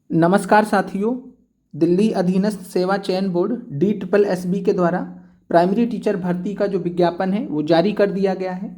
नमस्कार साथियों। दिल्ली अधीनस्थ सेवा चयन बोर्ड DSSB के द्वारा प्राइमरी टीचर भर्ती का जो विज्ञापन है वो जारी कर दिया गया है।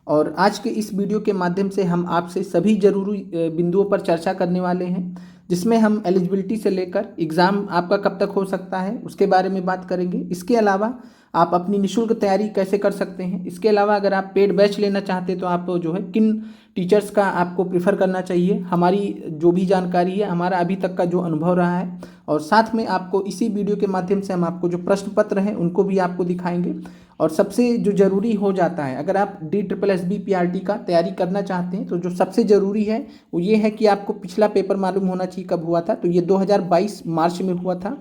और आज के इस वीडियो के माध्यम से हम आपसे सभी जरूरी बिंदुओं पर चर्चा करने वाले हैं, जिसमें हम एलिजिबिलिटी से लेकर एग्ज़ाम आपका कब तक हो सकता है उसके बारे में बात करेंगे। इसके अलावा आप अपनी निःशुल्क तैयारी कैसे कर सकते हैं। इसके अलावा अगर आप पेड बैच लेना चाहते हैं तो आप जो है किन टीचर्स का आपको प्रीफर करना चाहिए, हमारी जो भी जानकारी है, हमारा अभी तक का जो अनुभव रहा है, और साथ में आपको इसी वीडियो के माध्यम से हम आपको जो प्रश्न पत्र हैं उनको भी आपको दिखाएंगे। और सबसे जो ज़रूरी हो जाता है, अगर आप DSSB PRT का तैयारी करना चाहते हैं तो जो सबसे ज़रूरी है वो ये है कि आपको पिछला पेपर मालूम होना चाहिए कब हुआ था। तो ये 2022 मार्च में हुआ था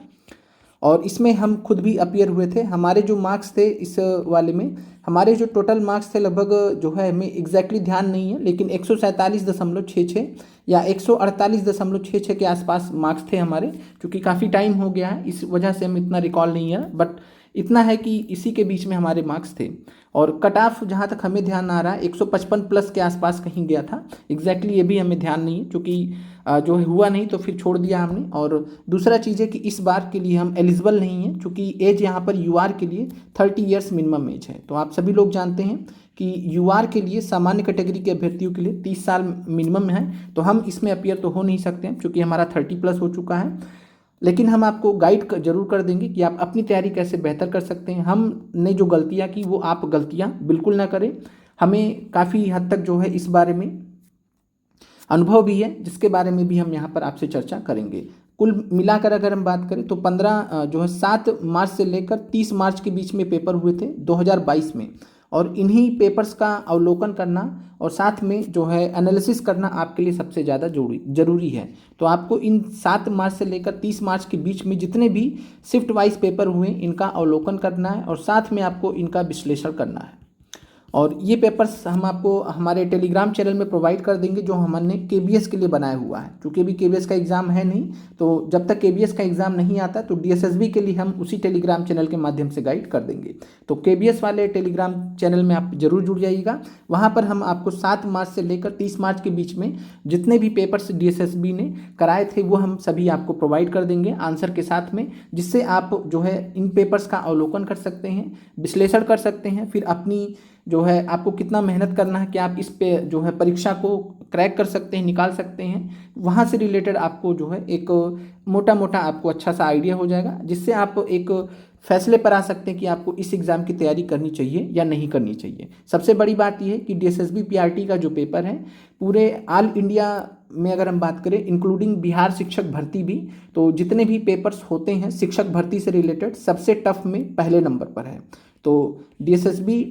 और इसमें हम खुद भी अपीयर हुए थे। हमारे जो मार्क्स थे इस वाले में, हमारे जो टोटल मार्क्स थे लगभग जो है हमें एग्जैक्टली ध्यान नहीं है, लेकिन 147.66 या 148.66 के आसपास मार्क्स थे हमारे। क्योंकि काफ़ी टाइम हो गया है इस वजह से हम इतना रिकॉल नहीं है, बट इतना है कि इसी के बीच में हमारे मार्क्स थे। और कट ऑफ जहाँ तक हमें ध्यान आ रहा है 155 प्लस के आसपास कहीं गया था। एग्जैक्टली ये भी हमें ध्यान नहीं है, क्योंकि जो हुआ नहीं तो फिर छोड़ दिया हमने। और दूसरा चीज़ है कि इस बार के लिए हम एलिजिबल नहीं हैं, क्योंकि एज यहाँ पर UR के लिए 30 ईयर्स मिनिमम एज है। तो आप सभी लोग जानते हैं कि UR के लिए सामान्य कैटेगरी के अभ्यर्थियों के लिए 30 साल मिनिमम है, तो हम इसमें अपीयर तो हो नहीं सकते हैं क्योंकि हमारा 30 प्लस हो चुका है। लेकिन हम आपको गाइड जरूर कर देंगे कि आप अपनी तैयारी कैसे बेहतर कर सकते हैं। हमने जो गलतियां की वो आप गलतियां बिल्कुल ना करें। हमें काफ़ी हद तक जो है इस बारे में अनुभव भी है, जिसके बारे में भी हम यहाँ पर आपसे चर्चा करेंगे। कुल मिलाकर अगर हम बात करें तो 7 मार्च से लेकर 30 मार्च के बीच में पेपर हुए थे 2022 में। और इन्हीं पेपर्स का अवलोकन करना और साथ में जो है एनालिसिस करना आपके लिए सबसे ज़्यादा जरूरी है। तो आपको इन 7 मार्च से लेकर 30 मार्च के बीच में जितने भी शिफ्ट वाइज पेपर हुए इनका अवलोकन करना है और साथ में आपको इनका विश्लेषण करना है। और ये पेपर्स हम आपको हमारे टेलीग्राम चैनल में प्रोवाइड कर देंगे, जो हमने KBS के लिए बनाया हुआ है। क्योंकि अभी KBS का एग्ज़ाम है नहीं, तो जब तक KBS का एग्ज़ाम नहीं आता तो DSSB के लिए हम उसी टेलीग्राम चैनल के माध्यम से गाइड कर देंगे। तो KBS वाले टेलीग्राम चैनल में आप जरूर जुड़ जाइएगा। वहाँ पर हम आपको 7 मार्च से लेकर 30 मार्च के बीच में जितने भी पेपर्स DSSB ने कराए थे वो हम सभी आपको प्रोवाइड कर देंगे आंसर के साथ में, जिससे आप जो है इन पेपर्स का अवलोकन कर सकते हैं, विश्लेषण कर सकते हैं। फिर अपनी जो है आपको कितना मेहनत करना है कि आप इस पे जो है परीक्षा को क्रैक कर सकते हैं, निकाल सकते हैं, वहाँ से रिलेटेड आपको जो है एक मोटा मोटा आपको अच्छा सा आइडिया हो जाएगा, जिससे आप एक फैसले पर आ सकते हैं कि आपको इस एग्ज़ाम की तैयारी करनी चाहिए या नहीं करनी चाहिए। सबसे बड़ी बात यह है कि DSSB PRT का जो पेपर है पूरे ऑल इंडिया में अगर हम बात करें इंक्लूडिंग बिहार शिक्षक भर्ती भी, तो जितने भी पेपर्स होते हैं शिक्षक भर्ती से रिलेटेड सबसे टफ में पहले नंबर पर है। तो DSSB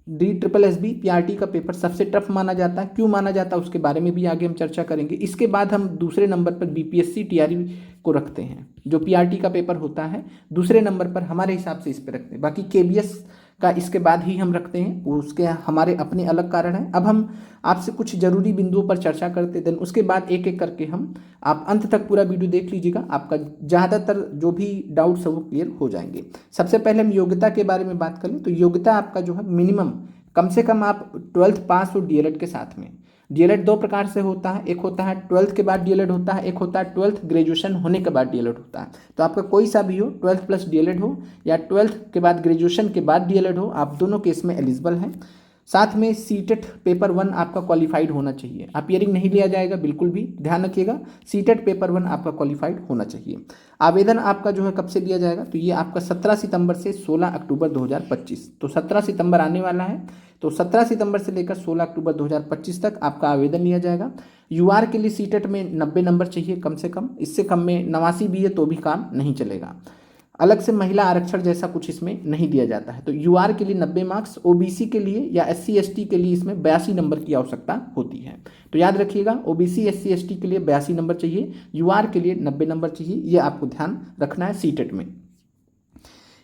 PRT का पेपर सबसे टफ माना जाता है। क्यों माना जाता है उसके बारे में भी आगे हम चर्चा करेंगे। इसके बाद हम दूसरे नंबर पर BPSC TRE को रखते हैं। जो PRT का पेपर होता है दूसरे नंबर पर हमारे हिसाब से इस पर रखते हैं। बाकी KBS का इसके बाद ही हम रखते हैं, उसके हमारे अपने अलग कारण हैं। अब हम आपसे कुछ जरूरी बिंदुओं पर चर्चा करते हैं, उसके बाद एक एक करके हम आप अंत तक पूरा वीडियो देख लीजिएगा, आपका ज़्यादातर जो भी डाउट्स है वो क्लियर हो जाएंगे। सबसे पहले हम योग्यता के बारे में बात करें तो योग्यता आपका जो है मिनिमम कम से कम आप 12th पास हो DLED के साथ में। DLED 2 प्रकार से होता है, एक होता है 12th के बाद DLED होता है, एक होता है 12th ग्रेजुएशन होने के बाद DLED होता है। तो आपका कोई सा भी हो, 12th प्लस DLED हो या 12th के बाद ग्रेजुएशन के बाद DLED हो, आप दोनों केस में एलिजिबल हैं। साथ में CTET पेपर 1 आपका क्वालिफाइड होना चाहिए। अपीयरिंग नहीं लिया जाएगा, बिल्कुल भी ध्यान रखिएगा। CTET पेपर 1 आपका क्वालिफाइड होना चाहिए। आवेदन आपका जो है कब से दिया जाएगा तो ये आपका 17 सितंबर से 16 अक्टूबर 2025। तो 17 सितंबर आने वाला है, तो 17 सितंबर से लेकर 16 अक्टूबर 2025 तक आपका आवेदन लिया जाएगा। UR के लिए CTET में 90 नंबर चाहिए कम से कम, इससे कम में 89 भी है तो भी काम नहीं चलेगा। अलग से महिला आरक्षण जैसा कुछ इसमें नहीं दिया जाता है। तो UR के लिए 90 मार्क्स, OBC के लिए या SC ST के लिए इसमें 82 नंबर की आवश्यकता होती है। तो याद रखिएगा OBC SC ST के लिए 82 नंबर चाहिए, UR के लिए 90 नंबर चाहिए, ये आपको ध्यान रखना है CTET में।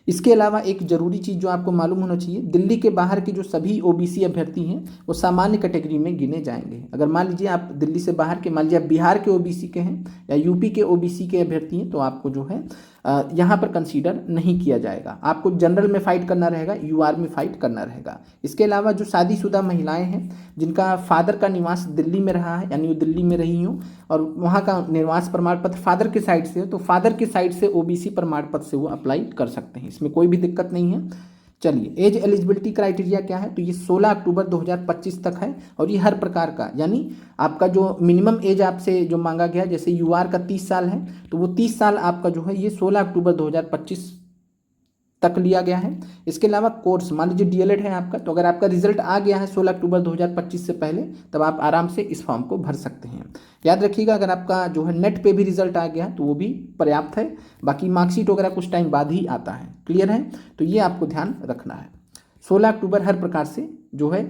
इसके अलावा एक जरूरी चीज़ जो आपको मालूम होना चाहिए, दिल्ली के बाहर के जो सभी OBC अभ्यर्थी हैं वो सामान्य कैटेगरी में गिने जाएंगे। अगर मान लीजिए आप दिल्ली से बाहर के, मान लीजिए आप बिहार के OBC के हैं या UP के OBC के अभ्यर्थी हैं, तो आपको जो है यहाँ पर कंसीडर नहीं किया जाएगा। आपको जनरल में फ़ाइट करना रहेगा, यूआर में फ़ाइट करना रहेगा। इसके अलावा जो शादीशुदा महिलाएं हैं जिनका फादर का निवास दिल्ली में रहा है, यानी वो दिल्ली में रही हूँ और वहाँ का निवास प्रमाण पत्र फादर के साइड से हो, तो फादर के साइड से ओबीसी प्रमाण पत्र से वो अप्लाई कर सकते हैं, इसमें कोई भी दिक्कत नहीं है। चलिए, एज एलिजिबिलिटी क्राइटेरिया क्या है, तो ये 16 अक्टूबर 2025 तक है और ये हर प्रकार का, यानी आपका जो मिनिमम एज आपसे जो मांगा गया, जैसे यूआर का 30 साल है तो वो 30 साल आपका जो है ये 16 अक्टूबर 2025 तक लिया गया है। इसके अलावा कोर्स, मान लीजिए डीएलएड है आपका, तो अगर आपका रिजल्ट आ गया है 16 अक्टूबर 2025 से पहले, तब आप आराम से इस फॉर्म को भर सकते हैं। याद रखिएगा, अगर आपका जो है नेट पे भी रिजल्ट आ गया है तो वो भी पर्याप्त है, बाकी मार्कशीट वगैरह कुछ टाइम बाद ही आता है। क्लियर है, तो ये आपको ध्यान रखना है। 16 अक्टूबर हर प्रकार से जो है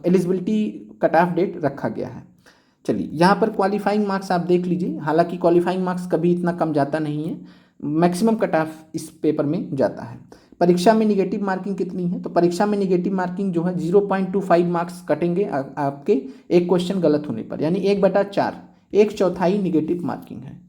एलिजिबिलिटी कट ऑफ डेट रखा गया है। चलिए, यहाँ पर क्वालिफाइंग मार्क्स आप देख लीजिए, हालांकि क्वालिफाइंग मार्क्स कभी इतना कम जाता नहीं है, मैक्सिमम कट ऑफ इस पेपर में जाता है। परीक्षा में निगेटिव मार्किंग कितनी है, तो परीक्षा में निगेटिव मार्किंग जो है 0.25 मार्क्स कटेंगे आपके एक क्वेश्चन गलत होने पर, यानी 1/4, 1/4 निगेटिव मार्किंग है।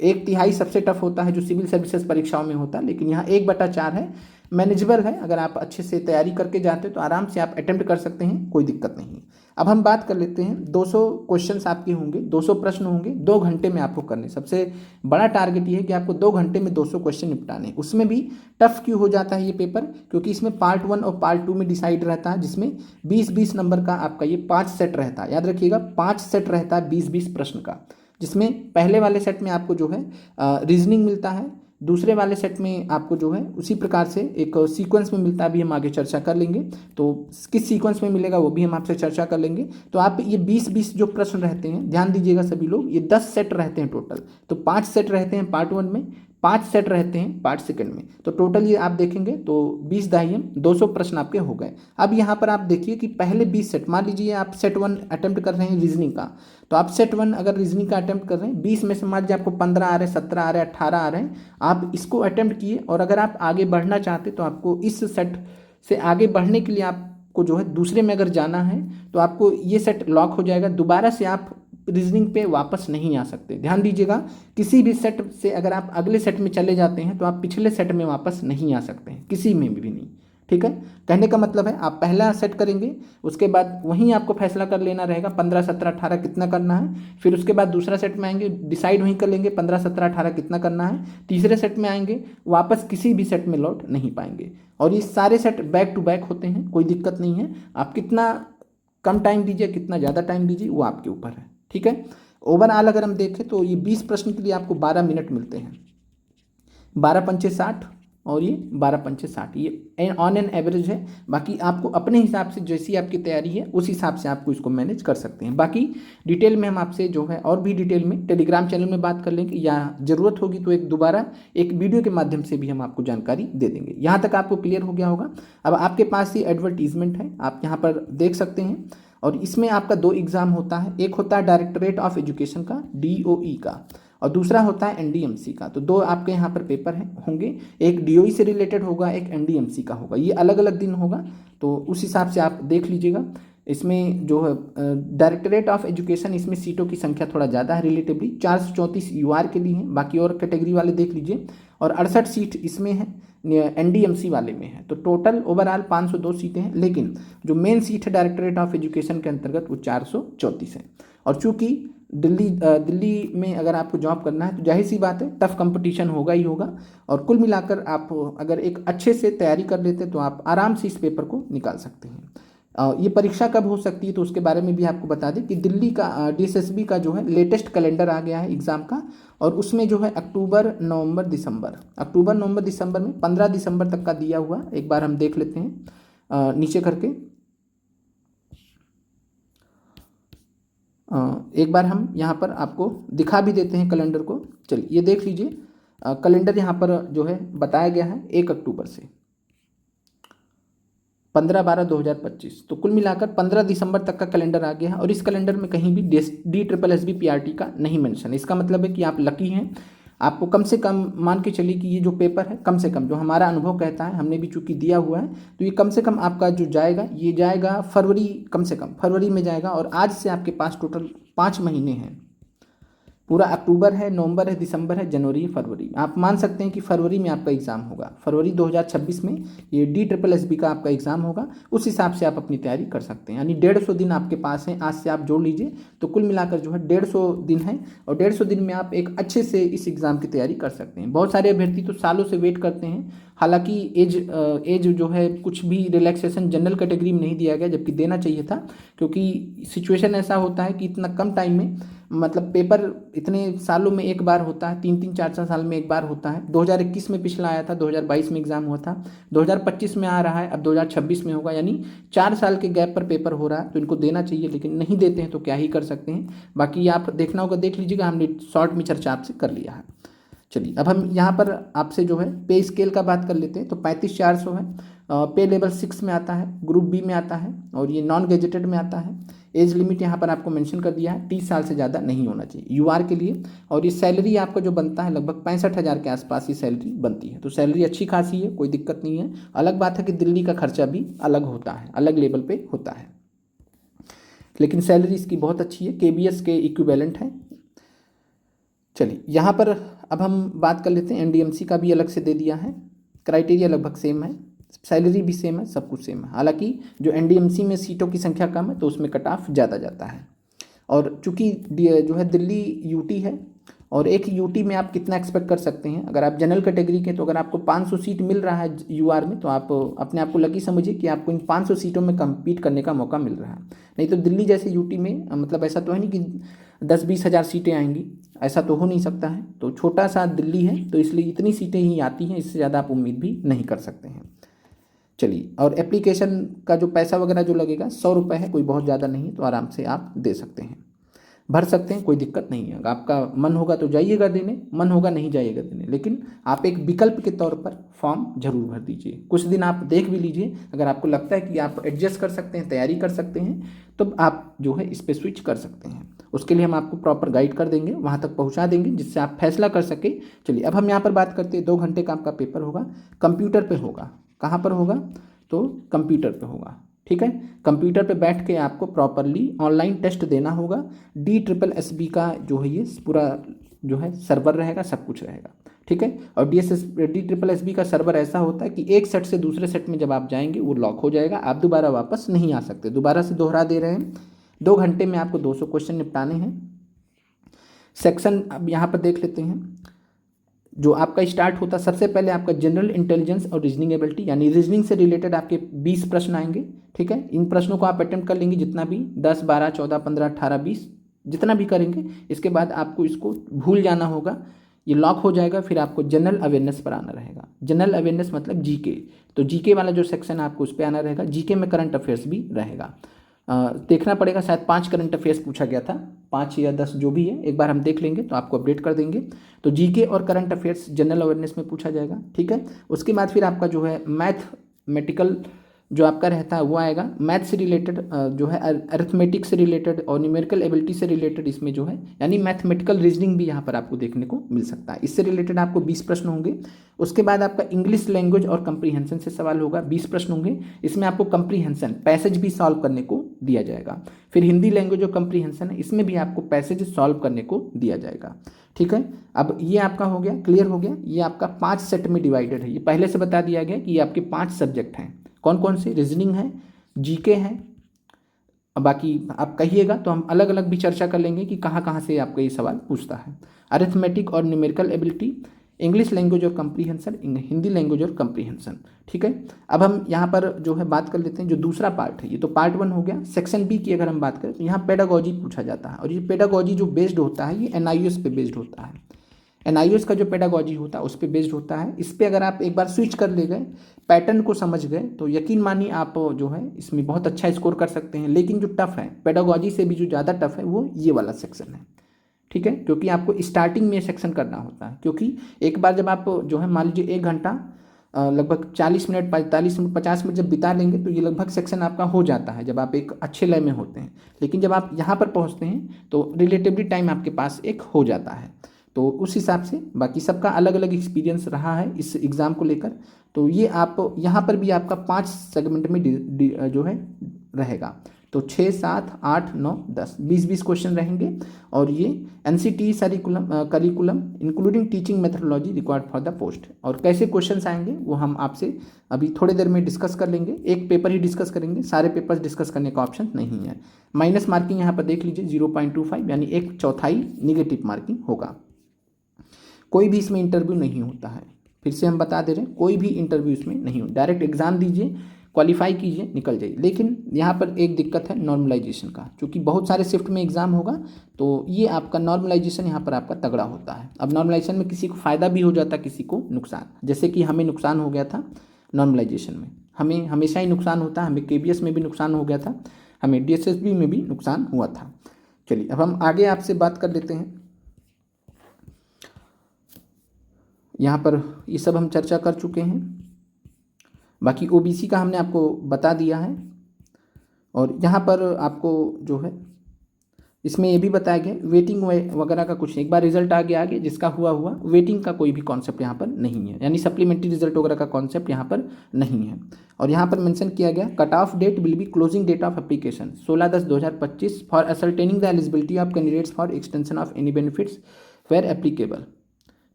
1/3 सबसे टफ होता है जो सिविल सर्विसेज परीक्षाओं में होता है, लेकिन यहाँ 1/4 है, मैनेजेबल है। अगर आप अच्छे से तैयारी करके जाते हो तो आराम से आप अटेम्प्ट कर सकते हैं, कोई दिक्कत नहीं है। अब हम बात कर लेते हैं, 200 क्वेश्चंस आपके होंगे, 200 प्रश्न होंगे, 2 घंटे में आपको करने। सबसे बड़ा टारगेट ये है कि आपको 2 घंटे में 200 क्वेश्चन निपटाने। उसमें भी टफ क्यों हो जाता है ये पेपर, क्योंकि इसमें पार्ट 1 और पार्ट 2 में डिसाइड रहता है, जिसमें 20-20 नंबर का आपका ये 5 सेट रहता है। याद रखिएगा, 5 सेट रहता है 20-20 प्रश्न का, जिसमें पहले वाले सेट में आपको जो है रीजनिंग मिलता है, दूसरे वाले सेट में आपको जो है उसी प्रकार से एक सीक्वेंस में मिलता है, भी हम आगे चर्चा कर लेंगे। तो किस सीक्वेंस में मिलेगा वो भी हम आपसे चर्चा कर लेंगे। तो आप ये 20-20 जो प्रश्न रहते हैं, ध्यान दीजिएगा सभी लोग, ये 10 सेट रहते हैं टोटल। तो 5 सेट रहते हैं पार्ट 1 में, 5 सेट रहते हैं पार्ट 2 में, तो टोटल ये आप देखेंगे तो 20 200 प्रश्न आपके हो गए। अब यहाँ पर आप देखिए कि पहले 20 सेट, मान लीजिए आप सेट 1 अटेम्प्ट कर रहे हैं रीजनिंग का, तो आप सेट 1 अगर रीजनिंग का अटेम्प्ट कर रहे हैं, 20 में से मान लीजिए आपको 15 आ रहे हैं, 17 आ रहे हैं, 18 आ रहे हैं, आप इसको अटेम्प्ट किए। और अगर आप आगे बढ़ना चाहते तो आपको इस सेट से आगे बढ़ने के लिए आपको जो है दूसरे में अगर जाना है तो आपको ये सेट लॉक हो जाएगा, दोबारा से आप रीजनिंग पे वापस नहीं आ सकते। ध्यान दीजिएगा, किसी भी सेट से अगर आप अगले सेट में चले जाते हैं तो आप पिछले सेट में वापस नहीं आ सकते हैं, किसी में भी नहीं। ठीक है, कहने का मतलब है आप पहला सेट करेंगे, उसके बाद वहीं आपको फैसला कर लेना रहेगा 15, 17, 18 कितना करना है। फिर उसके बाद दूसरा सेट में आएंगे, डिसाइड वहीं कर लेंगे 15, 17, 18 कितना करना है। तीसरे सेट में आएंगे, वापस किसी भी सेट में लौट नहीं पाएंगे। और ये सारे सेट बैक टू बैक होते हैं, कोई दिक्कत नहीं है। आप कितना कम टाइम दीजिए, कितना ज़्यादा टाइम दीजिए, वो आपके ऊपर है। ठीक है, ओवरऑल अगर हम देखें तो ये 20 प्रश्न के लिए आपको 12 मिनट मिलते हैं, 12 पंचे 60 और ये 12 पंचे 60, ये ऑन एन एवरेज है। बाकी आपको अपने हिसाब से जैसी आपकी तैयारी है उस हिसाब से आपको इसको मैनेज कर सकते हैं। बाकी डिटेल में हम आपसे जो है और भी डिटेल में टेलीग्राम चैनल में बात कर लेंगे, या ज़रूरत होगी तो दोबारा एक वीडियो के माध्यम से भी हम आपको जानकारी दे देंगे। यहाँ तक आपको क्लियर हो गया होगा। अब आपके पास ये एडवर्टीजमेंट है, आप यहाँ पर देख सकते हैं, और इसमें आपका 2 एग्ज़ाम होता है। एक होता है डायरेक्टरेट ऑफ एजुकेशन का, DOE का, और दूसरा होता है NDMC का। तो 2 आपके यहाँ पर पेपर होंगे, एक DOE से रिलेटेड होगा, एक NDMC का होगा। ये अलग अलग दिन होगा, तो उस हिसाब से आप देख लीजिएगा। इसमें जो है डायरेक्टरेट ऑफ एजुकेशन, इसमें सीटों की संख्या थोड़ा ज़्यादा है रिलेटिवली, 434 UR के लिए हैं, बाकी और कैटेगरी वाले देख लीजिए। और 68 सीट इसमें है, NDMC वाले में है। तो टोटल ओवरऑल 502 सीटें हैं, लेकिन जो मेन सीट है डायरेक्टरेट ऑफ एजुकेशन के अंतर्गत वो 434 है। और चूँकि दिल्ली में अगर आपको जॉब करना है तो जाहिर सी बात है टफ कंपटीशन होगा ही होगा। और कुल मिलाकर आप अगर एक अच्छे से तैयारी कर लेते तो आप आराम से इस पेपर को निकाल सकते हैं। ये परीक्षा कब हो सकती है तो उसके बारे में भी आपको बता दें कि दिल्ली का DSSB का जो है लेटेस्ट कैलेंडर आ गया है एग्ज़ाम का, और उसमें जो है अक्टूबर नवंबर दिसंबर में 15 दिसंबर तक का दिया हुआ। एक बार हम देख लेते हैं नीचे करके, एक बार हम यहाँ पर आपको दिखा भी देते हैं कैलेंडर को। चलिए ये देख लीजिए, कैलेंडर यहाँ पर जो है बताया गया है 1 अक्टूबर से 15/12/2025। तो कुल मिलाकर 15 दिसंबर तक का कैलेंडर आ गया है, और इस कैलेंडर में कहीं भी DSSB PRT का नहीं मेंशन है। इसका मतलब है कि आप लकी हैं, आपको कम से कम मान के चलिए कि ये जो पेपर है, कम से कम जो हमारा अनुभव कहता है, हमने भी चूंकि दिया हुआ है, तो ये कम से कम आपका जो जाएगा, ये जाएगा फरवरी, कम से कम फरवरी में जाएगा। और आज से आपके पास टोटल 5 महीने हैं, पूरा अक्टूबर है, नवंबर है, दिसंबर है, जनवरी है, फरवरी। आप मान सकते हैं कि फरवरी में आपका एग्ज़ाम होगा, फरवरी 2026 में ये DSSB का आपका एग्ज़ाम होगा। उस हिसाब से आप अपनी तैयारी कर सकते हैं, यानी 150 दिन आपके पास हैं। आज से आप जोड़ लीजिए तो कुल मिलाकर जो है 150 दिन है, और 150 दिन में आप एक अच्छे से इस एग्ज़ाम की तैयारी कर सकते हैं। बहुत सारे अभ्यर्थी तो सालों से वेट करते हैं, हालांकि एज जो है कुछ भी रिलैक्सेशन जनरल कैटेगरी में नहीं दिया गया, जबकि देना चाहिए था, क्योंकि सिचुएशन ऐसा होता है कि इतना कम टाइम में, मतलब पेपर इतने सालों में एक बार होता है, 3-3 4-4 साल में एक बार होता है। 2021 में पिछला आया था, 2022 में एग्ज़ाम हुआ था, 2025 में आ रहा है, अब 2026 में होगा, यानी 4 साल के गैप पर पेपर हो रहा है। तो इनको देना चाहिए, लेकिन नहीं देते हैं तो क्या ही कर सकते हैं। बाकी आप देखना होगा, देख लीजिएगा, हमने शॉर्ट में चर्चा आपसे कर लिया है। चलिए अब हम यहाँ पर आपसे जो है पे स्केल का बात कर लेते हैं। तो 35,400 है, पे लेवल 6 में आता है, ग्रुप बी में आता है, और ये नॉन गेजेटेड में आता है। एज लिमिट यहाँ पर आपको मेंशन कर दिया है, 30 साल से ज़्यादा नहीं होना चाहिए यूआर के लिए। और ये सैलरी आपका जो बनता है लगभग 65,000 के आसपास ये सैलरी बनती है। तो सैलरी अच्छी खासी है, कोई दिक्कत नहीं है। अलग बात है कि दिल्ली का खर्चा भी अलग होता है, अलग लेवल पे होता है, लेकिन सैलरी इसकी बहुत अच्छी है, KBS के इक्विवेलेंट है। चलिए यहाँ पर अब हम बात कर लेते हैं, NDMC का भी अलग से दे दिया है, क्राइटेरिया लगभग सेम है, सैलरी भी सेम है, सब कुछ सेम है। हालांकि जो NDMC में सीटों की संख्या कम है तो उसमें कट ऑफ ज़्यादा जाता है। और चूंकि जो है दिल्ली यूटी है, और एक यूटी में आप कितना एक्सपेक्ट कर सकते हैं, अगर आप जनरल कैटेगरी के, तो अगर आपको 500 सीट मिल रहा है यूआर में, तो आप अपने आप को लकी समझिए कि आपको इन 500 सीटों में कम्पीट करने का मौका मिल रहा है। नहीं तो दिल्ली जैसे यूटी में मतलब ऐसा तो है नहीं कि 10-20 हज़ार सीटें आएंगी, ऐसा तो हो नहीं सकता है। तो छोटा सा दिल्ली है, तो इसलिए इतनी सीटें ही आती हैं, इससे ज़्यादा आप उम्मीद भी नहीं कर सकते हैं। चलिए, और एप्लीकेशन का जो पैसा वगैरह जो लगेगा 100 रुपये है, कोई बहुत ज़्यादा नहीं है, तो आराम से आप दे सकते हैं, भर सकते हैं, कोई दिक्कत नहीं है। अगर आपका मन होगा तो जाइएगा देने, मन होगा नहीं जाइएगा देने, लेकिन आप एक विकल्प के तौर पर फॉर्म जरूर भर दीजिए। कुछ दिन आप देख भी लीजिए, अगर आपको लगता है कि आप एडजस्ट कर सकते हैं, तैयारी कर सकते हैं, तो आप जो है इस पर स्विच कर सकते हैं। उसके लिए हम आपको प्रॉपर गाइड कर देंगे, वहाँ तक पहुँचा देंगे, जिससे आप फैसला कर सके। चलिए अब हम यहाँ पर बात करते हैं, 2 घंटे का आपका पेपर होगा, कंप्यूटर पर होगा। कहाँ पर होगा? तो कंप्यूटर पर होगा, ठीक है। कंप्यूटर पे बैठ के आपको प्रॉपरली ऑनलाइन टेस्ट देना होगा। DSSB का जो है ये पूरा जो है सर्वर रहेगा, सब कुछ रहेगा, ठीक है। और DSSB का सर्वर ऐसा होता है कि एक सेट से दूसरे सेट में जब आप जाएंगे वो लॉक हो जाएगा, आप दोबारा वापस नहीं आ सकते। दोबारा से दोहरा दे रहे हैं, 2 घंटे में आपको 200 क्वेश्चन निपटाने हैं। सेक्शन अब यहाँ पर देख लेते हैं, जो आपका स्टार्ट होता है, सबसे पहले आपका जनरल इंटेलिजेंस और रीजनिंग एबिलिटी, यानी रीजनिंग से रिलेटेड आपके 20 प्रश्न आएंगे, ठीक है। इन प्रश्नों को आप अटेम्प्ट कर लेंगे, जितना भी 10, 12, 14, 15, 18, 20 जितना भी करेंगे। इसके बाद आपको इसको भूल जाना होगा, ये लॉक हो जाएगा। फिर आपको जनरल अवेयरनेस पर आना रहेगा। जनरल अवेयरनेस मतलब जीके, तो जीके वाला जो सेक्शन है आपको उस पर आना रहेगा। जीके में करंट अफेयर्स भी रहेगा। देखना पड़ेगा, शायद 5 करंट अफेयर्स पूछा गया था, 5 या 10 जो भी है, एक बार हम देख लेंगे तो आपको अपडेट कर देंगे। तो जीके और करंट अफेयर्स जनरल अवेयरनेस में पूछा जाएगा, ठीक है। उसके बाद फिर आपका जो है मैथमेटिकल जो आपका रहता है वो आएगा। मैथ से रिलेटेड जो है, अरिथमेटिक से रिलेटेड और न्यूमेरिकल एबिलिटी से रिलेटेड इसमें जो है, यानी मैथमेटिकल रीजनिंग भी यहाँ पर आपको देखने को मिल सकता है। इससे रिलेटेड आपको 20 प्रश्न होंगे। उसके बाद आपका इंग्लिश लैंग्वेज और कंप्रीहेंशन से सवाल होगा, 20 प्रश्न होंगे। इसमें आपको कंप्रीहेंशन पैसेज भी सॉल्व करने को दिया जाएगा। फिर हिंदी लैंग्वेज और कंप्रीहेंशन है, इसमें भी आपको पैसेज सॉल्व करने को दिया जाएगा, ठीक है। अब ये आपका हो गया, क्लियर हो गया। ये आपका 5 सेट में डिवाइडेड है, ये पहले से बता दिया गया कि ये आपके 5 सब्जेक्ट हैं। कौन कौन से? रीजनिंग है, जीके है, बाकी आप कहिएगा तो हम अलग अलग भी चर्चा कर लेंगे कि कहाँ कहाँ से आपका ये सवाल पूछता है। अरिथमेटिक और न्यूमेरिकल एबिलिटी, इंग्लिश लैंग्वेज और कंप्रीहेंशन, हिंदी लैंग्वेज और कंप्रीहेंशन, ठीक है। अब हम यहाँ पर जो है बात कर लेते हैं जो दूसरा पार्ट है, ये तो पार्ट 1 हो गया। सेक्शन बी की अगर हम बात करें तो यहाँ पेडागोजी पूछा जाता है, और ये पेडागोजी जो बेस्ड होता है ये NIOS पे बेस्ड होता है। NIOS का जो पेडागोजी होता है उस पर बेस्ड होता है। इस पर अगर आप एक बार स्विच कर ले गए, पैटर्न को समझ गए, तो यकीन मानिए आप जो है इसमें बहुत अच्छा स्कोर कर सकते हैं। लेकिन जो टफ है, पेडागोजी से भी जो ज़्यादा टफ है वो ये वाला सेक्शन है, ठीक है। क्योंकि आपको स्टार्टिंग में सेक्शन करना होता है, क्योंकि एक बार जब आप जो है मान लीजिए 1 घंटा लगभग 40 मिनट 45 मिनट 50 मिनट जब बिता लेंगे तो ये लगभग सेक्शन आपका हो जाता है, जब आप एक अच्छे लय में होते हैं। लेकिन जब आप यहाँ पर पहुँचते हैं तो रिलेटिवली टाइम आपके पास एक हो जाता है। तो उस हिसाब से बाकी सबका अलग अलग एक्सपीरियंस रहा है इस एग्ज़ाम को लेकर। तो ये आप यहाँ पर भी आपका 5 सेगमेंट में जो है रहेगा, तो 6, 7, 8, 9, 10 20 क्वेश्चन रहेंगे। और ये NCT curriculum including teaching methodology required for the post. और कैसे क्वेश्चंस आएंगे वो हम आपसे अभी थोड़ी देर में डिस्कस कर लेंगे। एक पेपर ही डिस्कस करेंगे, सारे पेपर्स डिस्कस करने का ऑप्शन नहीं है। माइनस मार्किंग यहाँ पर देख लीजिए 0.25 यानी 1/4 निगेटिव मार्किंग होगा। कोई भी इसमें इंटरव्यू नहीं होता है, फिर से हम बता दे रहे हैं, कोई भी इंटरव्यू इसमें नहीं हो, डायरेक्ट एग्जाम दीजिए, क्वालिफाई कीजिए, निकल जाइए। लेकिन यहाँ पर एक दिक्कत है नॉर्मलाइजेशन का, क्योंकि बहुत सारे शिफ्ट में एग्जाम होगा तो ये आपका नॉर्मलाइजेशन यहाँ पर आपका तगड़ा होता है। अब नॉर्मलाइजेशन में किसी को फ़ायदा भी हो जाता है, किसी को नुकसान, जैसे कि हमें नुकसान हो गया था नॉर्मलाइजेशन में, हमें हमेशा ही नुकसान होता है, हमें KBS में भी नुकसान हो गया था, हमें DSSB में भी नुकसान हुआ था। चलिए अब हम आगे आपसे बात कर लेते हैं। यहाँ पर ये सब हम चर्चा कर चुके हैं, बाकी OBC का हमने आपको बता दिया है। और यहाँ पर आपको जो है इसमें ये भी बताया गया वेटिंग वगैरह का कुछ नहीं, एक बार रिजल्ट आ गया आगे जिसका हुआ हुआ, वेटिंग का कोई भी कॉन्सेप्ट यहाँ पर नहीं है, यानी सप्लीमेंट्री रिजल्ट वगैरह का कॉन्सेप्ट यहाँ पर नहीं है। और यहाँ पर मेंशन किया गया cut off date will be closing date of application 16/10/2025 for ascertaining the eligibility of candidates for extension of any benefits where applicable.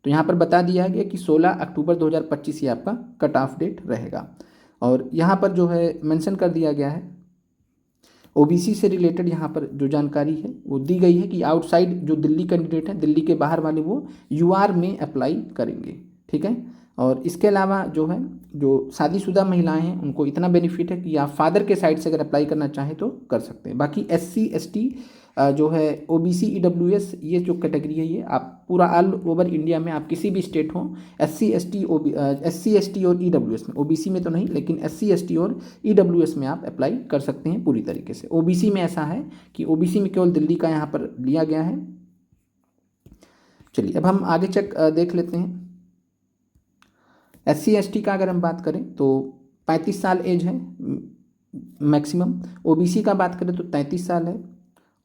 तो यहाँ पर बता दिया गया कि 16 अक्टूबर 2025 ये आपका कट ऑफ डेट रहेगा। और यहाँ पर जो है मेंशन कर दिया गया है OBC से रिलेटेड यहाँ पर जो जानकारी है वो दी गई है कि आउटसाइड जो दिल्ली कैंडिडेट हैं, दिल्ली के बाहर वाले, वो UR में अप्लाई करेंगे, ठीक है। और इसके अलावा जो है जो शादीशुदा महिलाएं हैं उनको इतना बेनिफिट है कि आप फादर के साइड से अगर अप्लाई करना चाहें तो कर सकते हैं। बाकी SC ST जो है OBC EWS ये जो कैटेगरी है, ये आप पूरा ऑल ओवर इंडिया में आप किसी भी स्टेट हो SC ST और EWS में, OBC में तो नहीं लेकिन SC ST और EWS में आप अप्लाई कर सकते हैं पूरी तरीके से। OBC में ऐसा है कि OBC में केवल दिल्ली का यहाँ पर लिया गया है। चलिए अब हम आगे देख लेते हैं। SC ST का अगर हम बात करें तो 35 साल एज है मैक्सिमम। OBC का बात करें तो 33 साल है।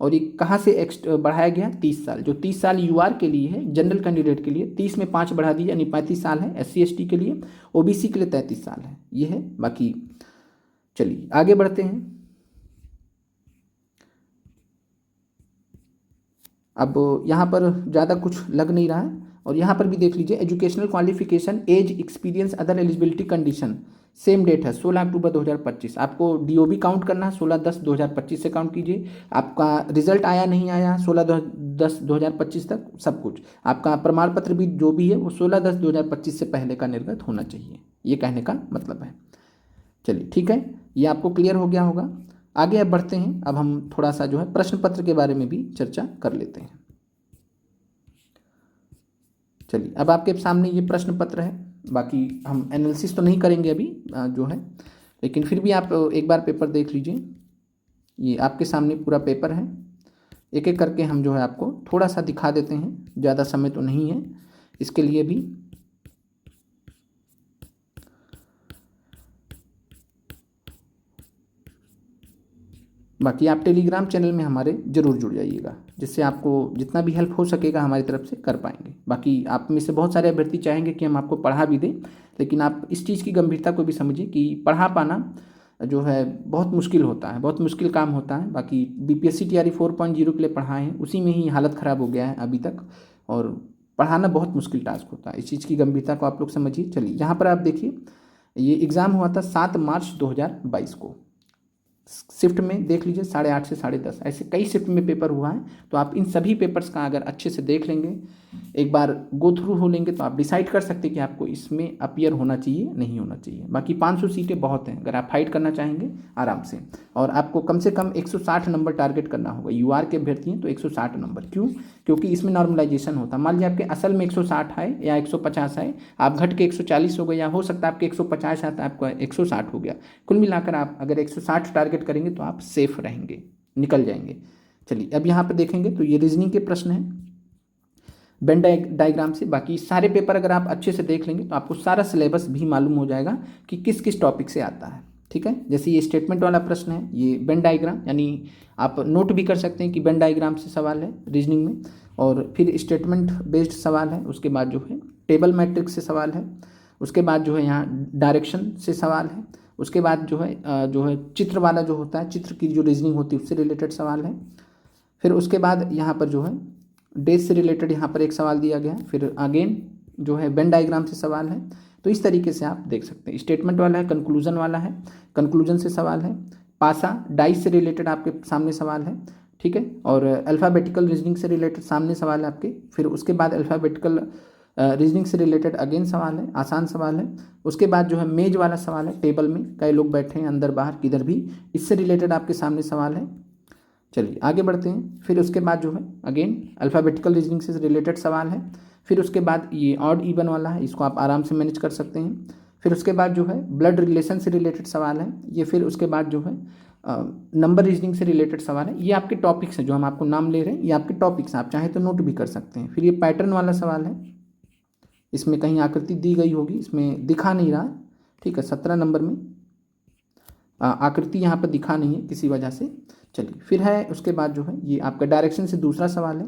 और ये कहाँ से बढ़ाया गया 30 साल, जो 30 साल UR के लिए है, जनरल कैंडिडेट के लिए 30 में 5 बढ़ा दिया यानी 35 साल है SC ST के लिए, OBC के लिए 33 साल है, ये है। बाकी चलिए आगे बढ़ते हैं। अब यहाँ पर ज़्यादा कुछ लग नहीं रहा है। और यहाँ पर भी देख लीजिए educational qualification, age, experience, other eligibility condition, same date है 16 अक्टूबर 2025। आपको DOB काउंट करना है 16/10/2025 से काउंट कीजिए। आपका रिजल्ट आया नहीं आया 16/10/2025 तक, सब कुछ आपका प्रमाण पत्र भी जो भी है वो 16/10/2025 से पहले का निर्गत होना चाहिए, ये कहने का मतलब है। चलिए ठीक है, ये आपको क्लियर हो गया होगा। आगे अब बढ़ते हैं। अब हम थोड़ा सा जो है प्रश्न पत्र के बारे में भी चर्चा कर लेते हैं। चलिए अब आपके सामने ये प्रश्न पत्र है, बाकी हम एनालिसिस तो नहीं करेंगे अभी जो है, लेकिन फिर भी आप एक बार पेपर देख लीजिए। ये आपके सामने पूरा पेपर है, एक एक करके हम जो है आपको थोड़ा सा दिखा देते हैं, ज़्यादा समय तो नहीं है इसके लिए भी। बाकी आप टेलीग्राम चैनल में हमारे ज़रूर जुड़ जाइएगा, जिससे आपको जितना भी हेल्प हो सकेगा हमारी तरफ से कर पाएंगे। बाकी आप में से बहुत सारे अभ्यर्थी चाहेंगे कि हम आपको पढ़ा भी दें, लेकिन आप इस चीज़ की गंभीरता को भी समझिए कि पढ़ा पाना जो है बहुत मुश्किल होता है, बहुत मुश्किल काम होता है। बाकी BPSC TRE 4.0 के लिए पढ़ाए हैं, उसी में ही हालत ख़राब हो गया है अभी तक, और पढ़ाना बहुत मुश्किल टास्क होता है। इस चीज़ की गंभीरता को आप लोग समझिए। चलिए यहाँ पर आप देखिए, ये एग्ज़ाम हुआ था 7 मार्च 2022 को। शिफ्ट में देख लीजिए 8:30 से 10:30, ऐसे कई शिफ्ट में पेपर हुआ है। तो आप इन सभी पेपर्स का अगर अच्छे से देख लेंगे, एक बार गो थ्रू हो लेंगे, तो आप डिसाइड कर सकते हैं कि आपको इसमें अपीयर होना चाहिए नहीं होना चाहिए। बाकी 500 सीटें बहुत हैं, अगर आप फाइट करना चाहेंगे आराम से। और आपको कम से कम 160 नंबर टारगेट करना होगा। UR के अभ्यर्थी हैं तो 160 नंबर, क्यों? क्योंकि इसमें नॉर्मलाइजेशन होता है। मान लीजिए आपके असल में 160 है या 150 है, आप घट के 140 हो गए, या हो सकता है आपके 150 आता है आपका 160 हो गया। कुल मिलाकर आप अगर 160 टारगेट करेंगे तो आप सेफ रहेंगे, निकल जाएंगे। चलिए अब यहाँ पे देखेंगे तो ये रीजनिंग के प्रश्न हैं वेन डायग्राम से। बाकी सारे पेपर अगर आप अच्छे से देख लेंगे तो आपको सारा सिलेबस भी मालूम हो जाएगा कि किस किस टॉपिक से आता है, ठीक है। जैसे ये स्टेटमेंट वाला प्रश्न है, ये वेन डायग्राम, यानी आप नोट भी कर सकते हैं कि वेन डायग्राम से सवाल है रीजनिंग में। और फिर स्टेटमेंट बेस्ड सवाल है, उसके बाद जो है टेबल मैट्रिक्स से सवाल है, उसके बाद जो है यहाँ डायरेक्शन से सवाल है, उसके बाद जो है चित्र वाला जो होता है, चित्र की जो रीजनिंग होती है उससे रिलेटेड सवाल है। फिर उसके बाद यहाँ पर जो है डेज से रिलेटेड यहाँ पर एक सवाल दिया गया है। फिर अगेन जो है वेन डायग्राम से सवाल है। तो इस तरीके से आप देख सकते हैं। स्टेटमेंट वाला है, कंक्लूजन वाला है, कंक्लूजन से सवाल है, पासा डाइस से रिलेटेड आपके सामने सवाल है, ठीक है, और अल्फ़ाबेटिकल रीजनिंग से रिलेटेड सामने सवाल है आपके। फिर उसके बाद अल्फ़ाबेटिकल रीजनिंग से रिलेटेड अगेन सवाल है, आसान सवाल है। उसके बाद जो है मेज वाला सवाल है, टेबल में कई लोग बैठे हैं अंदर बाहर किधर भी, इससे रिलेटेड आपके सामने सवाल है। चलिए आगे बढ़ते हैं। फिर उसके बाद जो है अगेन अल्फ़ाबेटिकल रीजनिंग से रिलेटेड सवाल है। फिर उसके बाद ये ऑड इवन वाला है, इसको आप आराम से मैनेज कर सकते हैं। फिर उसके बाद जो है ब्लड रिलेशन से रिलेटेड सवाल है ये। फिर उसके बाद जो है नंबर रीजनिंग से रिलेटेड सवाल है। ये आपके टॉपिक्स हैं, जो हम आपको नाम ले रहे हैं ये आपके टॉपिक्स हैं, आप चाहें तो नोट भी कर सकते हैं। फिर ये पैटर्न वाला सवाल है, इसमें कहीं आकृति दी गई होगी, इसमें दिखा नहीं रहा है, ठीक है, 17 नंबर में आकृति यहाँ पर दिखा नहीं है किसी वजह से। चलिए फिर है उसके बाद जो है ये आपका डायरेक्शन से दूसरा सवाल है।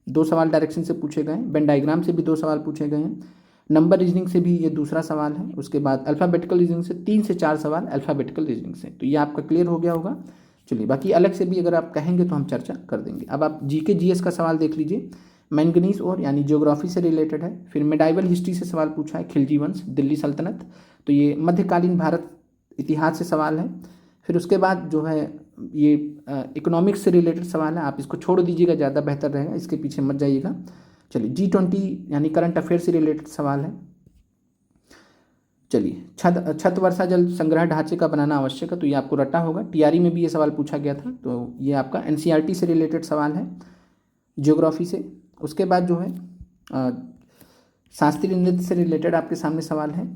2 सवाल डायरेक्शन से पूछे गए हैं, वेन डायग्राम से भी 2 सवाल पूछे गए हैं, नंबर रीजनिंग से भी ये दूसरा सवाल है। उसके बाद अल्फ़ाबेटिकल रीजनिंग से 3 से 4 सवाल अल्फ़ाबेटिकल रीजनिंग से। तो ये आपका क्लियर हो गया होगा। चलिए बाकी अलग से भी अगर आप कहेंगे तो हम चर्चा कर देंगे। अब आप जीके जीएस का सवाल देख लीजिए। मैंगनीज और यानी ज्योग्राफी से रिलेटेड है। फिर मेडाइवल हिस्ट्री से सवाल पूछा है, खिलजी वंश, दिल्ली सल्तनत, तो ये मध्यकालीन भारत इतिहास से सवाल है। फिर उसके बाद जो है ये इकोनॉमिक्स से रिलेटेड सवाल है, आप इसको छोड़ दीजिएगा, ज़्यादा बेहतर रहेगा, इसके पीछे मत जाइएगा। चलिए G20 यानी करंट अफेयर से रिलेटेड सवाल है। चलिए छत वर्षा जल संग्रह ढांचे का बनाना आवश्यक है, तो ये आपको रटा होगा, टीआरई में भी ये सवाल पूछा गया था। तो ये आपका एनसीईआरटी से रिलेटेड सवाल है ज्योग्राफी से। उसके बाद जो है शास्त्रीय नृत्य से रिलेटेड आपके सामने सवाल है।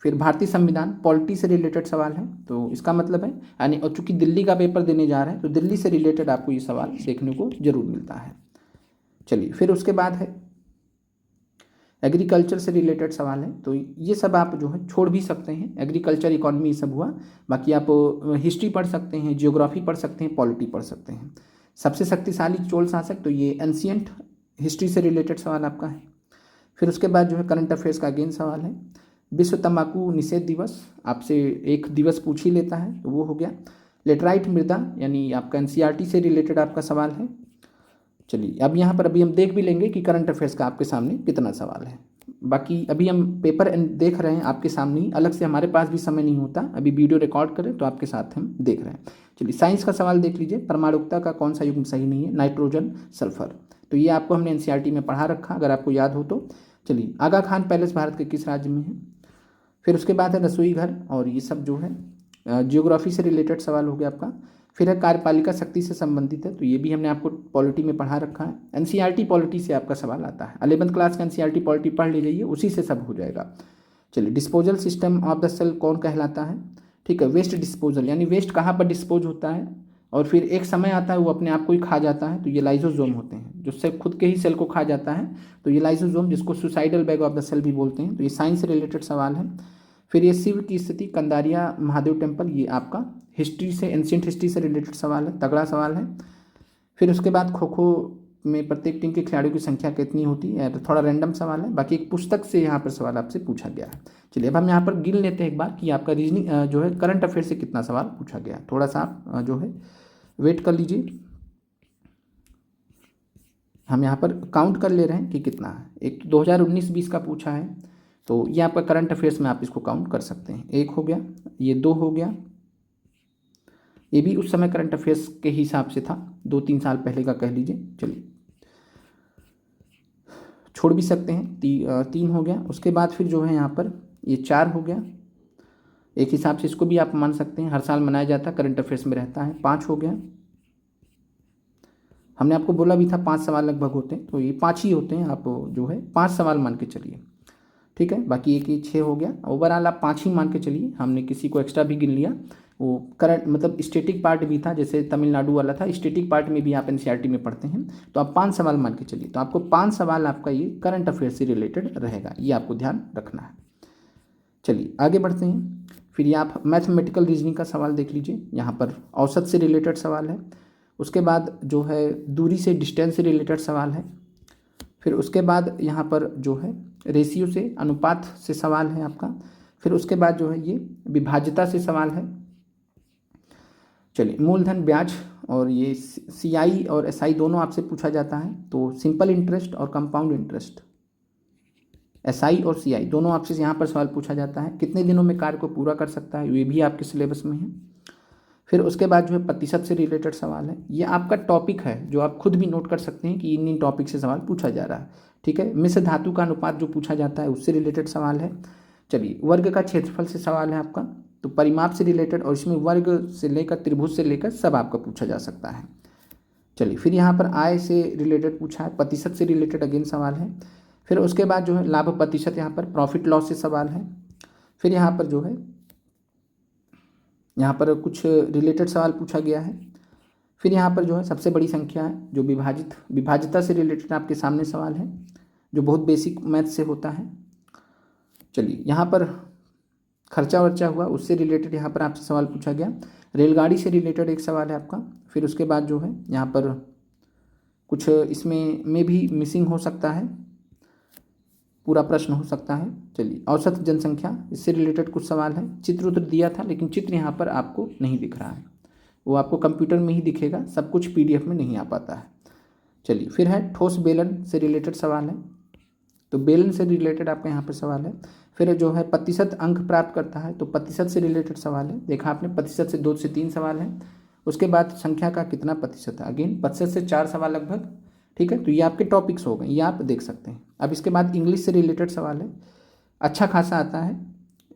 फिर भारतीय संविधान पॉलिटी से रिलेटेड सवाल है, तो इसका मतलब है यानी, और चूंकि दिल्ली का पेपर देने जा रहे हैं तो दिल्ली से रिलेटेड आपको ये सवाल देखने को जरूर मिलता है। चलिए फिर उसके बाद है एग्रीकल्चर से रिलेटेड सवाल है, तो ये सब आप जो है छोड़ भी सकते हैं, एग्रीकल्चर इकोनॉमी ये सब हुआ। बाकी आप हिस्ट्री पढ़ सकते हैं, जियोग्राफी पढ़ सकते हैं, पॉलिटी पढ़ सकते हैं। सबसे शक्तिशाली चोल शासक, तो ये एंशियंट हिस्ट्री से रिलेटेड सवाल आपका है। फिर उसके बाद जो है करंट अफेयर्स का अगेन सवाल है। विश्व तंबाकू निषेध दिवस, आपसे एक दिवस पूछ ही लेता है, तो वो हो गया। लेटराइट मृदा यानी आपका एनसीईआरटी से रिलेटेड आपका सवाल है। चलिए अब यहाँ पर अभी हम देख भी लेंगे कि करंट अफेयर्स का आपके सामने कितना सवाल है। बाकी अभी हम पेपर देख रहे हैं आपके सामने ही, अलग से हमारे पास भी समय नहीं होता, अभी वीडियो रिकॉर्ड करें तो आपके साथ हम देख रहे हैं। चलिए साइंस का सवाल देख लीजिए। परमाणुकता का कौन सा युग्म सही नहीं है? Nitrogen, sulphur. तो ये आपको हमने एनसीईआरटी में पढ़ा रखा, अगर आपको याद हो तो। चलिए आगा खान पैलेस भारत के किस राज्य में है? फिर उसके बाद है रसोई घर, और ये सब जो है जियोग्राफी से रिलेटेड सवाल हो गया आपका। फिर है कार्यपालिका शक्ति से संबंधित है, तो ये भी हमने आपको पॉलिटी में पढ़ा रखा है। एनसीईआरटी पॉलिटी से आपका सवाल आता है, 11th क्लास का एनसीईआरटी पॉलिटी पढ़ लीजिए, उसी से सब हो जाएगा। चलिए disposal system of the cell कौन कहलाता है? ठीक है, वेस्ट डिस्पोजल, यानी वेस्ट कहाँ पर डिस्पोज होता है और फिर एक समय आता है वो अपने आप को ही खा जाता है, तो ये लाइसोसोम होते हैं, जो सेल खुद के ही सेल को खा जाता है, तो ये लाइसोसोम, जिसको suicidal bag of the cell भी बोलते हैं। तो ये साइंस से रिलेटेड सवाल है। फिर ये शिव की स्थिति, कंदारिया महादेव टेम्पल, ये आपका हिस्ट्री से, एंशिएंट हिस्ट्री से रिलेटेड सवाल है, तगड़ा सवाल है। फिर उसके बाद खो खो में प्रत्येक टीम के खिलाड़ियों की संख्या कितनी होती है? तो थोड़ा रैंडम सवाल है, बाकी एक पुस्तक से यहाँ पर सवाल आपसे पूछा गया है। चलिए अब हम यहाँ पर गिन लेते हैं एक बार कि आपका रीजनिंग जो है करंट अफेयर से कितना सवाल पूछा गया है। थोड़ा सा आप जो है वेट कर लीजिए, हम यहाँ पर काउंट कर ले रहे हैं कि कितना है। एक 2019-20 का पूछा है, तो ये आपका करंट अफेयर्स में आप इसको काउंट कर सकते हैं। 1 हो गया, ये 2 हो गया, ये भी उस समय करंट अफेयर्स के हिसाब से था, 2-3 साल पहले का कह लीजिए। चलिए छोड़ भी सकते हैं, 3 हो गया। उसके बाद फिर जो है यहाँ पर ये 4 हो गया, एक हिसाब से इसको भी आप मान सकते हैं, हर साल मनाया जाता है, करंट अफेयर्स में रहता है। 5 हो गया, हमने आपको बोला भी था 5 सवाल लगभग होते हैं, तो ये 5 ही होते हैं, आप जो है 5 सवाल मान के चलिए, ठीक है। बाकी एक ये 6 हो गया, ओवरऑल आप 5 ही मान के चलिए, हमने किसी को एक्स्ट्रा भी गिन लिया। वो करंट मतलब स्टैटिक पार्ट भी था, जैसे तमिलनाडु वाला था, स्टैटिक पार्ट में भी आप एनसीईआरटी में पढ़ते हैं, तो आप 5 सवाल मान के चलिए, तो आपको 5 सवाल आपका ये करंट अफेयर से रिलेटेड रहेगा, ये आपको ध्यान रखना है। चलिए आगे बढ़ते हैं। फिर ये आप मैथमेटिकल रीजनिंग का सवाल देख लीजिए, यहाँ पर औसत से रिलेटेड सवाल है। उसके बाद जो है दूरी से, डिस्टेंस से रिलेटेड सवाल है। फिर उसके बाद यहाँ पर जो है रेशियो से, अनुपात से सवाल है आपका। फिर उसके बाद जो है ये विभाज्यता से सवाल है। चलिए, मूलधन ब्याज और ये सीआई और एसआई दोनों आपसे पूछा जाता है। तो सिंपल इंटरेस्ट और कंपाउंड इंटरेस्ट, एसआई और सीआई दोनों आपसे यहाँ पर सवाल पूछा जाता है। कितने दिनों में कार्य को पूरा कर सकता है, ये भी आपके सिलेबस में है। फिर उसके बाद जो है प्रतिशत से रिलेटेड सवाल है। ये आपका टॉपिक है जो आप खुद भी नोट कर सकते हैं कि इन टॉपिक से सवाल पूछा जा रहा है। ठीक है, मिश्र धातु का अनुपात जो पूछा जाता है उससे रिलेटेड सवाल है। चलिए, वर्ग का क्षेत्रफल से सवाल है आपका, तो परिमाप से रिलेटेड, और इसमें वर्ग से लेकर त्रिभुज से लेकर सब आपका पूछा जा सकता है। चलिए, फिर यहाँ पर आय से रिलेटेड पूछा है, प्रतिशत से रिलेटेड अगेन सवाल है। फिर उसके बाद जो है लाभ प्रतिशत, यहाँ पर प्रॉफिट लॉस से सवाल है। फिर यहाँ पर जो है यहाँ पर कुछ रिलेटेड सवाल पूछा गया है। फिर यहाँ पर जो है सबसे बड़ी संख्या है जो विभाज्यता से रिलेटेड आपके सामने सवाल है, जो बहुत बेसिक मैथ से होता है। चलिए, यहाँ पर खर्चा वर्चा हुआ उससे रिलेटेड यहाँ पर आपसे सवाल पूछा गया। रेलगाड़ी से रिलेटेड एक सवाल है आपका। फिर उसके बाद जो है यहाँ पर कुछ इसमें भी मिसिंग हो सकता है, पूरा प्रश्न हो सकता है। चलिए, औसत जनसंख्या, इससे रिलेटेड कुछ सवाल है। चित्र उत्र दिया था लेकिन चित्र यहाँ पर आपको नहीं दिख रहा है, वो आपको कंप्यूटर में ही दिखेगा, सब कुछ पीडीएफ में नहीं आ पाता है। चलिए, फिर है ठोस बेलन से रिलेटेड सवाल है, तो बेलन से रिलेटेड आपका यहाँ पर सवाल है। फिर जो है प्रतिशत अंक प्राप्त करता है, तो प्रतिशत से रिलेटेड सवाल है। देखा आपने, प्रतिशत से 2 से 3 सवाल है। उसके बाद संख्या का कितना प्रतिशत है, अगेन प्रतिशत से 4 सवाल लगभग। ठीक है, तो ये आपके टॉपिक्स हो गए, ये आप देख सकते हैं। अब इसके बाद इंग्लिश से रिलेटेड सवाल है, अच्छा खासा आता है।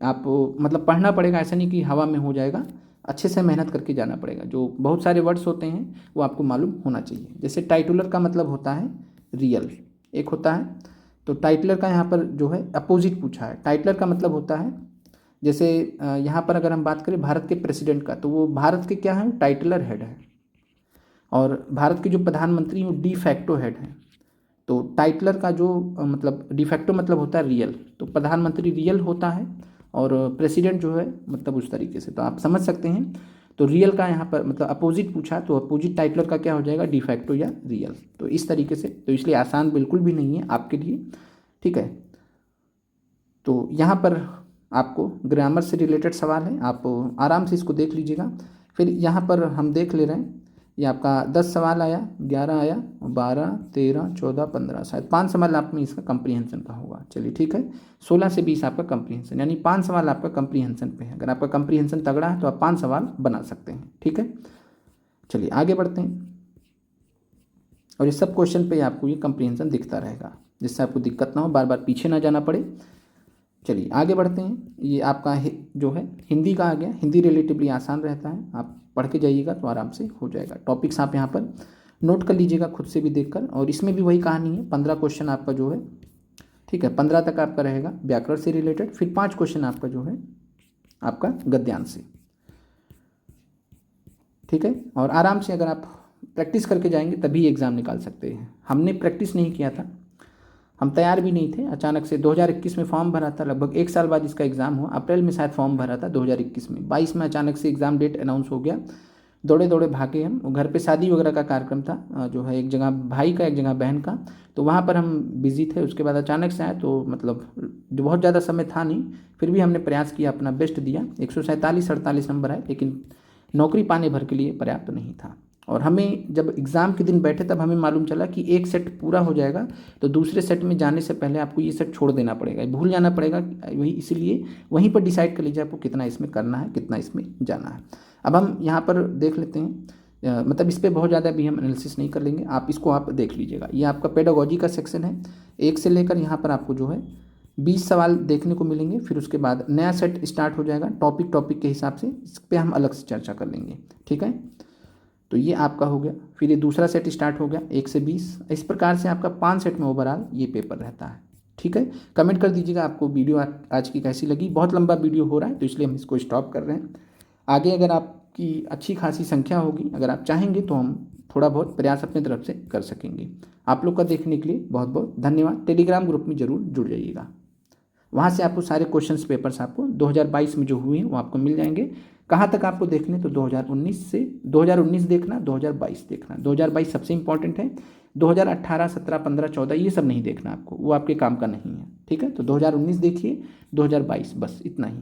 आप मतलब पढ़ना पड़ेगा, ऐसा नहीं कि हवा में हो जाएगा, अच्छे से मेहनत करके जाना पड़ेगा। जो बहुत सारे वर्ड्स होते हैं वो आपको मालूम होना चाहिए। जैसे टाइटुलर का मतलब होता है रियल, एक होता है, तो टाइटलर का यहाँ पर जो है अपोजिट पूछा है। टाइटलर का मतलब होता है, जैसे यहाँ पर अगर हम बात करें भारत के प्रेसिडेंट का, तो वो भारत के क्या है, टाइटलर हेड है। और भारत के जो प्रधानमंत्री वो डी फैक्टो हेड हैं। तो टाइटलर का जो मतलब डिफेक्टो मतलब होता है रियल, तो प्रधानमंत्री रियल होता है और प्रेसिडेंट जो है मतलब उस तरीके से, तो आप समझ सकते हैं। तो रियल का यहाँ पर मतलब अपोजिट पूछा, तो अपोजिट टाइटलर का क्या हो जाएगा, डिफेक्टो या रियल। तो इस तरीके से, तो इसलिए आसान बिल्कुल भी नहीं है आपके लिए। ठीक है, तो यहाँ पर आपको ग्रामर से रिलेटेड सवाल है, आप आराम से इसको देख लीजिएगा। फिर यहाँ पर हम देख ले रहे हैं, ये आपका 10 सवाल आया, 11 आया, 12, 13, 14, 15, शायद 5 सवाल आप में इसका कंप्रीहेंशन का होगा। चलिए ठीक है, 16 से 20 आपका कंप्रीहेंशन, यानी 5 सवाल आपका कंप्रीहेंशन पे है। अगर आपका कंप्रीहेंशन तगड़ा है तो आप 5 सवाल बना सकते हैं। ठीक है, चलिए आगे बढ़ते हैं। और ये सब क्वेश्चन पे आपको ये कंप्रीहेंशन दिखता रहेगा, जिससे आपको दिक्कत ना हो, बार बार पीछे ना जाना पड़े। चलिए आगे बढ़ते हैं। ये आपका जो है हिंदी का आ गया। हिंदी रिलेटिवली आसान रहता है, आप पढ़ के जाइएगा तो आराम से हो जाएगा। टॉपिक्स आप यहाँ पर नोट कर लीजिएगा खुद से भी देखकर। और इसमें भी वही कहानी है, 15 क्वेश्चन आपका जो है, ठीक है, 15 तक आपका रहेगा व्याकरण से रिलेटेड। फिर 5 क्वेश्चन आपका जो है आपका गद्यांश से। ठीक है, और आराम से अगर आप प्रैक्टिस करके जाएंगे तभी एग्ज़ाम निकाल सकते हैं। हमने प्रैक्टिस नहीं किया था, हम तैयार भी नहीं थे, अचानक से 2021 में फॉर्म भरा था, लगभग 1 साल बाद इसका एग्ज़ाम हुआ। अप्रैल में शायद फॉर्म भरा था 2021 में, 22 में अचानक से एग्ज़ाम डेट अनाउंस हो गया। दौड़े दौड़े भागे हम, घर पे शादी वगैरह का कार्यक्रम था, जो है एक जगह भाई का एक जगह बहन का, तो वहाँ पर हम बिज़ी थे। उसके बाद अचानक से आए, तो मतलब जो बहुत ज़्यादा समय था नहीं, फिर भी हमने प्रयास किया, अपना बेस्ट दिया। 147-48 नंबर है, लेकिन नौकरी पाने भर के लिए पर्याप्त नहीं था। और हमें जब एग्ज़ाम के दिन बैठे तब हमें मालूम चला कि एक सेट पूरा हो जाएगा, तो दूसरे सेट में जाने से पहले आपको ये सेट छोड़ देना पड़ेगा, भूल जाना पड़ेगा। वही इसलिए वहीं पर डिसाइड कर लीजिए आपको कितना इसमें करना है, कितना इसमें जाना है। अब हम यहाँ पर देख लेते हैं, मतलब इस पर बहुत ज़्यादा भी हम एनालिसिस नहीं कर लेंगे, आप इसको आप देख लीजिएगा। ये आपका पेडागोजी का सेक्शन है, 1 से लेकर यहाँ पर आपको जो है 20 सवाल देखने को मिलेंगे। फिर उसके बाद नया सेट स्टार्ट हो जाएगा, टॉपिक के हिसाब से, इस पर हम अलग से चर्चा कर लेंगे। ठीक है, तो ये आपका हो गया। फिर ये दूसरा सेट स्टार्ट हो गया 1 से 20। इस प्रकार से आपका 5 सेट में ओवरऑल ये पेपर रहता है। ठीक है, कमेंट कर दीजिएगा आपको वीडियो आज की कैसी लगी। बहुत लंबा वीडियो हो रहा है तो इसलिए हम इसको स्टॉप कर रहे हैं। आगे अगर आपकी अच्छी खासी संख्या होगी, अगर आप चाहेंगे तो हम थोड़ा बहुत प्रयास अपनी तरफ से कर सकेंगे। आप लोग का देखने के लिए बहुत बहुत धन्यवाद। टेलीग्राम ग्रुप में ज़रूर जुड़ जाइएगा, वहाँ से आपको सारे क्वेश्चंस पेपर्स आपको 2022 में जो हुए हैं वो आपको मिल जाएंगे। कहाँ तक आपको देखने, तो 2019 से 2019 देखना, 2022 देखना। 2022 सबसे इंपॉर्टेंट है, 2018, 17, 15, 14 ये सब नहीं देखना आपको, वो आपके काम का नहीं है। ठीक है, तो 2019 देखिए, 2022, बस इतना ही।